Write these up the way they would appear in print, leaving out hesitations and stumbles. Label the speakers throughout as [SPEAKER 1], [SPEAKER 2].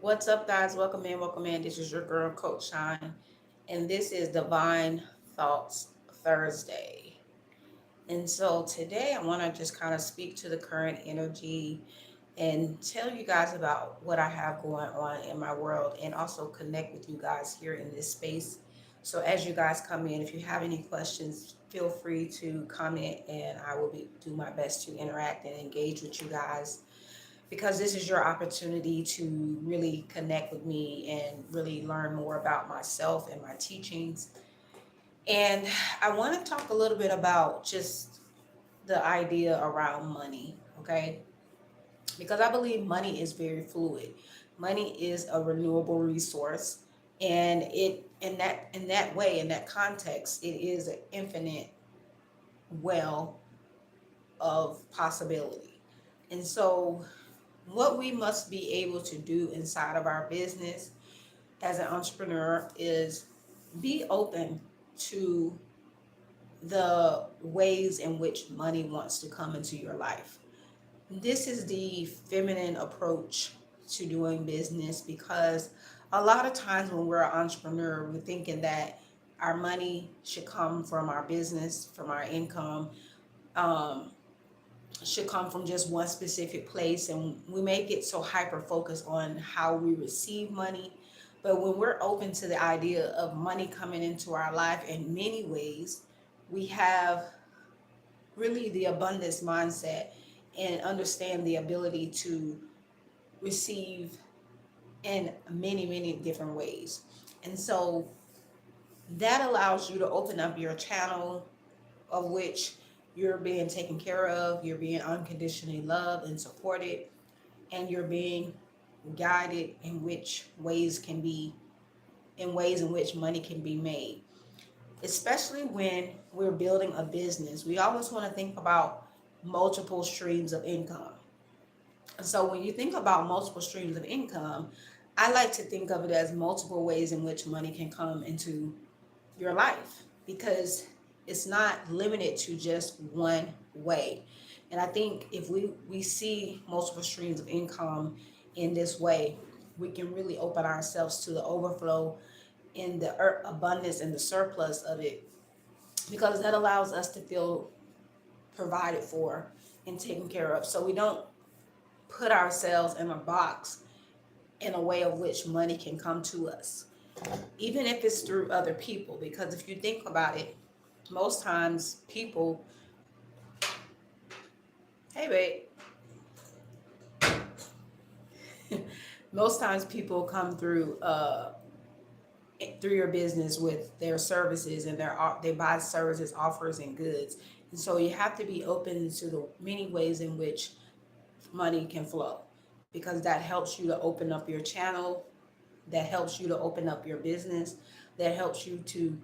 [SPEAKER 1] What's up, guys? Welcome in, welcome in. This is your girl, Coach Shine, and this is Divine Thoughts Thursday. And so today I want to just kind of speak to the current energy and tell you guys about what I have going on in my world and also connect with you guys here in this space. So as you guys come in, if you have any questions, feel free to comment and I will do my best to interact and engage with you guys because this is your opportunity to really connect with me and really learn more about myself and my teachings. And I want to talk a little bit about just the idea around money, okay? Because I believe money is very fluid. Money is a renewable resource, and it in that way, in that context, it is an infinite well of possibility. And so what we must be able to do inside of our business as an entrepreneur is be open to the ways in which money wants to come into your life. This is the feminine approach to doing business because a lot of times when we're an entrepreneur, we're thinking that our money should come from our business, from our income, um, should come from just one specific place, and we may get so hyper focused on how we receive money. But when we're open to the idea of money coming into our life in many ways, we have really the abundance mindset and understand the ability to receive in many different ways. And so that allows you to open up your channel of which you're being taken care of, you're being unconditionally loved and supported, and you're being guided in ways in which money can be made. Especially when we're building a business, we always want to think about multiple streams of income. So when you think about multiple streams of income, I like to think of it as multiple ways in which money can come into your life because it's not limited to just one way. And I think if we see multiple streams of income in this way, we can really open ourselves to the overflow in the abundance and the surplus of it because that allows us to feel provided for and taken care of. So we don't put ourselves in a box in a way of which money can come to us, even if it's through other people. Because if you think about it, most times people, hey babe, most times people come through your business with their services and they buy services, offers, and goods. And so you have to be open to the many ways in which money can flow because that helps you to open up your channel, that helps you to open up your business, that helps you to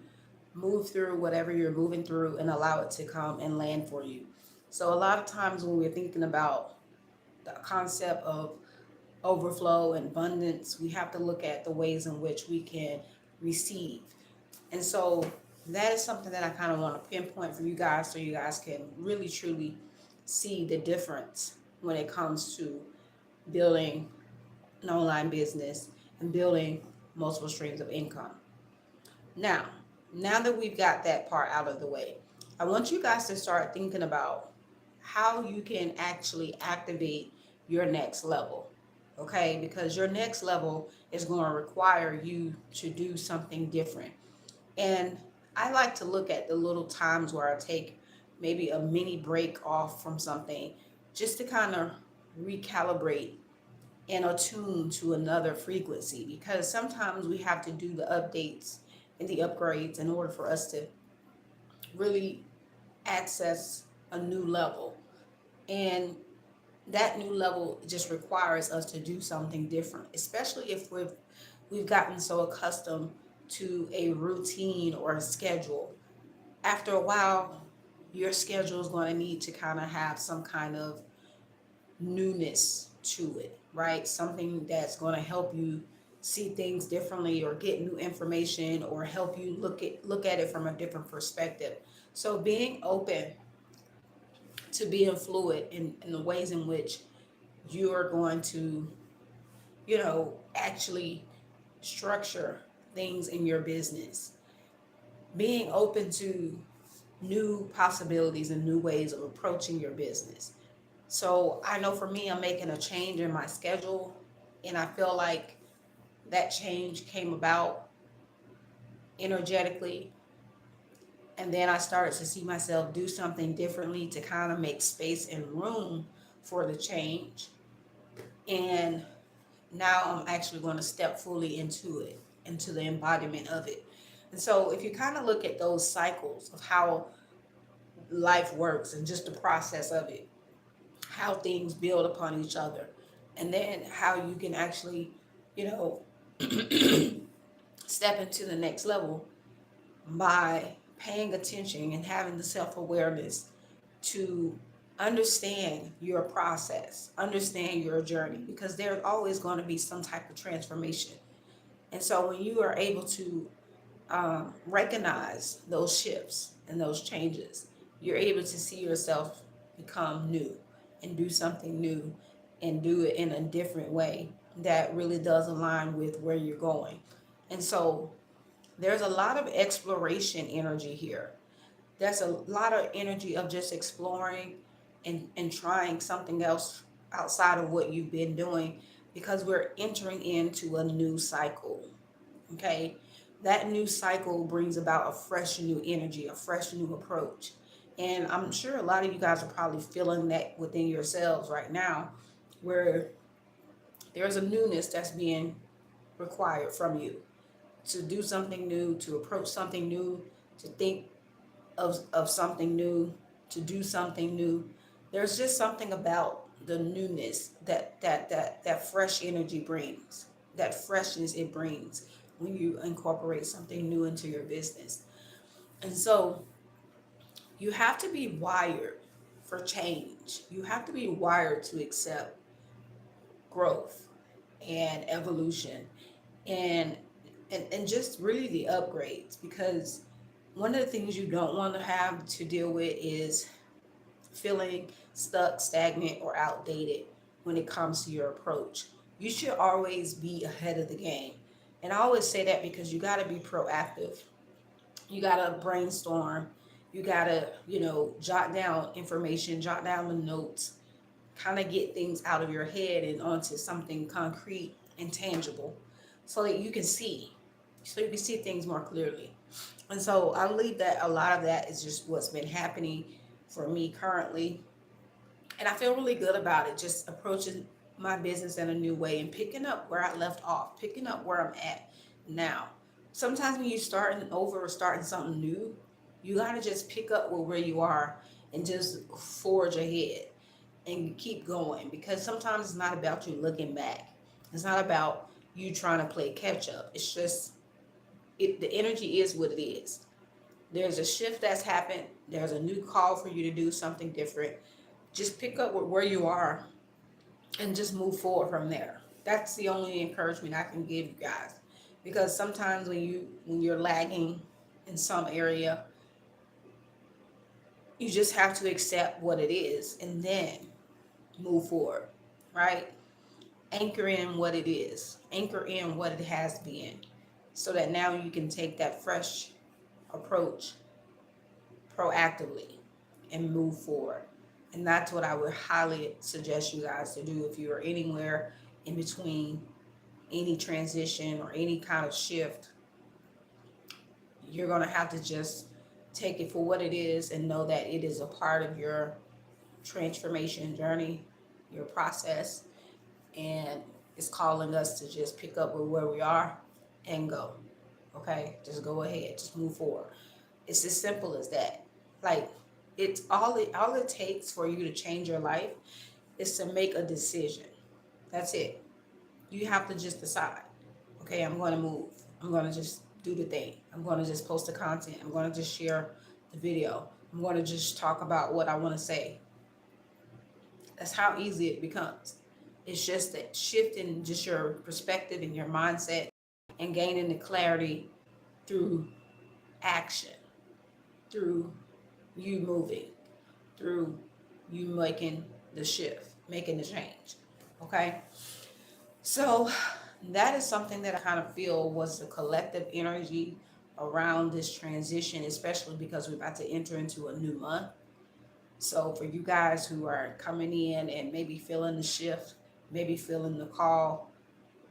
[SPEAKER 1] move through whatever you're moving through and allow it to come and land for you. So a lot of times when we're thinking about the concept of overflow and abundance, we have to look at the ways in which we can receive. And so that is something that I kind of want to pinpoint for you guys so you guys can really truly see the difference when it comes to building an online business and building multiple streams of income. Now, now that we've got that part out of the way, I want you guys to start thinking about how you can actually activate your next level. Okay, because your next level is going to require you to do something different. And I like to look at the little times where I take maybe a mini break off from something just to kind of recalibrate and attune to another frequency because sometimes we have to do the updates and the upgrades in order for us to really access a new level. And that new level just requires us to do something different, especially if we've gotten so accustomed to a routine or a schedule. After a while, your schedule is going to need to kind of have some kind of newness to it, right? Something that's going to help you see things differently or get new information or help you look at it from a different perspective. So being open to being fluid in the ways in which you are going to actually structure things in your business, being open to new possibilities and new ways of approaching your business. So I know for me, I'm making a change in my schedule, and I feel like that change came about energetically. And then I started to see myself do something differently to kind of make space and room for the change. And now I'm actually going to step fully into it, into the embodiment of it. And so if you kind of look at those cycles of how life works and just the process of it, how things build upon each other, and then how you can actually, you know, step into the next level by paying attention and having the self awareness to understand your process, understand your journey, because there's always going to be some type of transformation. And so when you are able to recognize those shifts and those changes, you're able to see yourself become new and do something new and do it in a different way that really does align with where you're going. And so there's a lot of exploration energy here. There's a lot of energy of just exploring and trying something else outside of what you've been doing, because we're entering into a new cycle. Okay, that new cycle brings about a fresh new energy, a fresh new approach. And I'm sure a lot of you guys are probably feeling that within yourselves right now, where there's a newness that's being required from you to do something new, to approach something new, to think of something new, to do something new. There's just something about the newness that fresh energy brings, that freshness it brings when you incorporate something new into your business. And so you have to be wired for change. You have to be wired to accept growth and evolution, and and just really the upgrades, because one of the things you don't want to have to deal with is feeling stuck, stagnant, or outdated when it comes to your approach. You should always be ahead of the game. And I always say that because you got to be proactive. You got to brainstorm. You got to, jot down information, jot down the notes, kind of get things out of your head and onto something concrete and tangible so that you can see, so you can see things more clearly. And so I believe that a lot of that is just what's been happening for me currently. And I feel really good about it, just approaching my business in a new way and picking up where I left off, picking up where I'm at now. Sometimes when you're starting over or starting something new, you got to just pick up where you are and just forge ahead and keep going, because sometimes it's not about you looking back. It's not about you trying to play catch up. It's just the energy is what it is. There's a shift that's happened. There's a new call for you to do something different. Just pick up where you are and just move forward from there. That's the only encouragement I can give you guys. Because sometimes when you're lagging in some area, you just have to accept what it is and then move forward, right? Anchor in what it is, anchor in what it has been, so that now you can take that fresh approach proactively and move forward. And that's what I would highly suggest you guys to do if you are anywhere in between any transition or any kind of shift. You're going to have to just take it for what it is and know that it is a part of your transformation journey, your process, and it's calling us to just pick up with where we are and go. Okay, just go ahead, just move forward. It's as simple as that. Like, it's all it takes for you to change your life is to make a decision. That's it. You have to just decide. Okay, I'm going to move. I'm going to just do the thing. I'm going to just post the content. I'm going to just share the video. I'm going to just talk about what I want to say. That's how easy it becomes. It's just that shifting just your perspective and your mindset and gaining the clarity through action, through you moving, through you making the shift, making the change. Okay? So that is something that I kind of feel was the collective energy around this transition, especially because we're about to enter into a new month. So for you guys who are coming in and maybe feeling the shift, maybe feeling the call,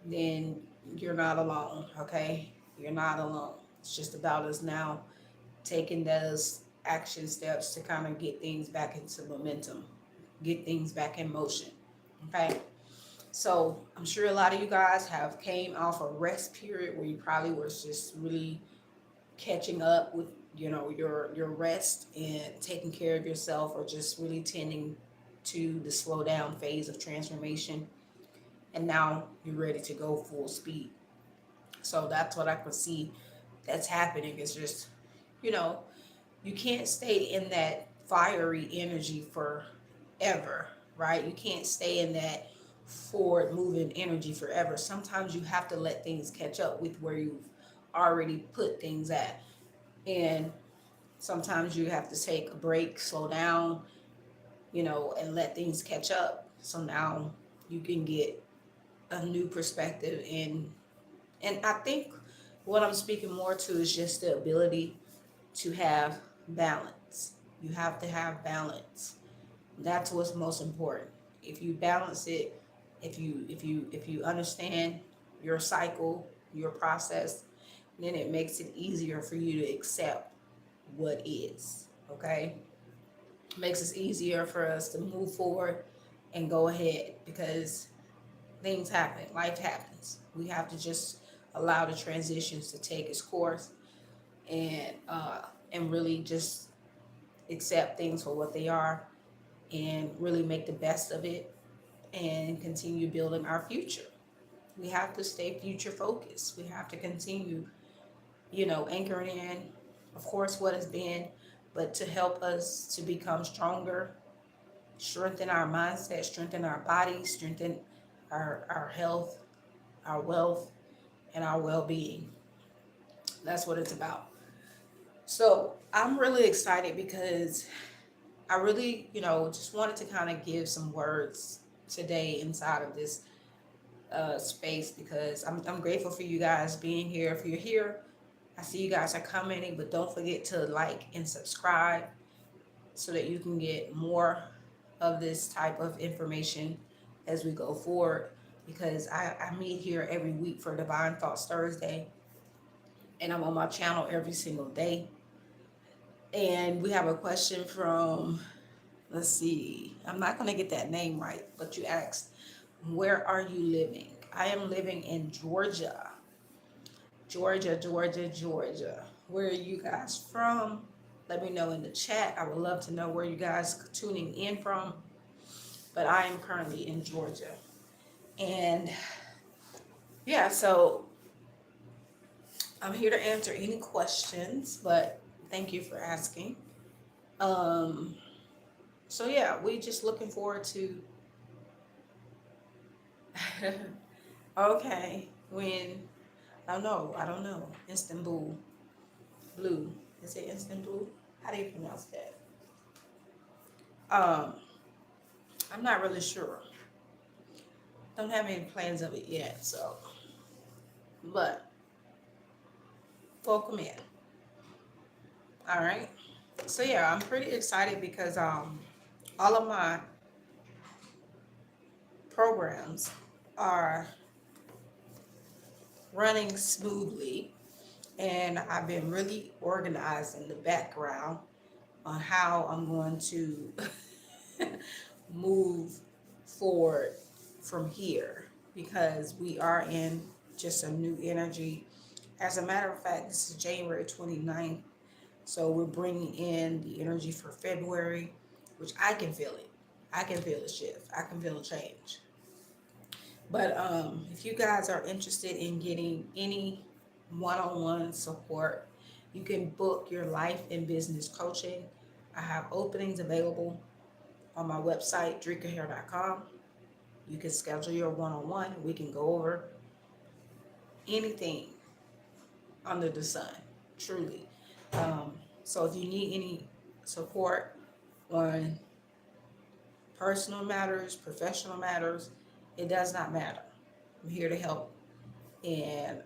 [SPEAKER 1] then you're not alone, okay? You're not alone. It's just about us now taking those action steps to kind of get things back into momentum, get things back in motion, okay? So I'm sure a lot of you guys have came off a rest period where you probably was just really catching up with your rest and taking care of yourself, or just really tending to the slow down phase of transformation, and now you're ready to go full speed. So that's what I can see that's happening. It's just, you know, you can't stay in that fiery energy forever, right? You can't stay in that forward moving energy forever. Sometimes you have to let things catch up with where you've already put things at. And sometimes you have to take a break, slow down, and let things catch up. So now you can get a new perspective. And I think what I'm speaking more to is just the ability to have balance. You have to have balance. That's what's most important. If you balance it, if you understand your cycle, your process, then it makes it easier for you to accept what is. Okay? It makes it easier for us to move forward and go ahead, because things happen, life happens. We have to just allow the transitions to take its course, and really just accept things for what they are, and really make the best of it, and continue building our future. We have to stay future focused. We have to continue, anchoring in, of course, what has been, but to help us to become stronger, strengthen our mindset, strengthen our bodies, strengthen our health, our wealth, and our well being. That's what it's about. So I'm really excited because I really, just wanted to kind of give some words today inside of this space, because I'm grateful for you guys being here. If you're here, I see you guys are commenting, but don't forget to like and subscribe so that you can get more of this type of information as we go forward. Because I meet here every week for Divine Thoughts Thursday, and I'm on my channel every single day. And we have a question from, let's see, I'm not going to get that name right, but you asked, where are you living? I am living in Georgia. Georgia, Georgia, Georgia. Where are you guys from? Let me know in the chat. I would love to know where you guys are tuning in from. But I am currently in Georgia. And yeah, so I'm here to answer any questions, but thank you for asking. Um, so yeah, we just looking forward to okay, when I don't know. Istanbul Blue. Is it Istanbul? How do you pronounce that? Um, I'm not really sure. Don't have any plans of it yet, so but welcome in. All right. So yeah, I'm pretty excited because all of my programs are running smoothly, and I've been really organized in the background on how I'm going to move forward from here, because we are in just a new energy. As a matter of fact, this is January 29th, so we're bringing in the energy for February, which I can feel it. I can feel a shift. I can feel a change. But if you guys are interested in getting any one-on-one support, you can book your life and business coaching. I have openings available on my website, drinkahair.com. You can schedule your one-on-one. We can go over anything under the sun, truly. So if you need any support on personal matters, professional matters, it does not matter. I'm here to help. And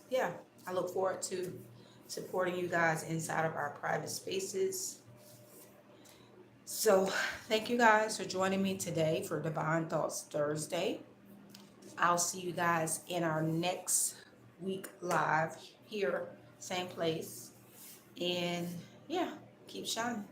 [SPEAKER 1] yeah, I look forward to supporting you guys inside of our private spaces. So thank you guys for joining me today for Divine Thoughts Thursday. I'll see you guys in our next week live here, same place. And yeah, keep shining.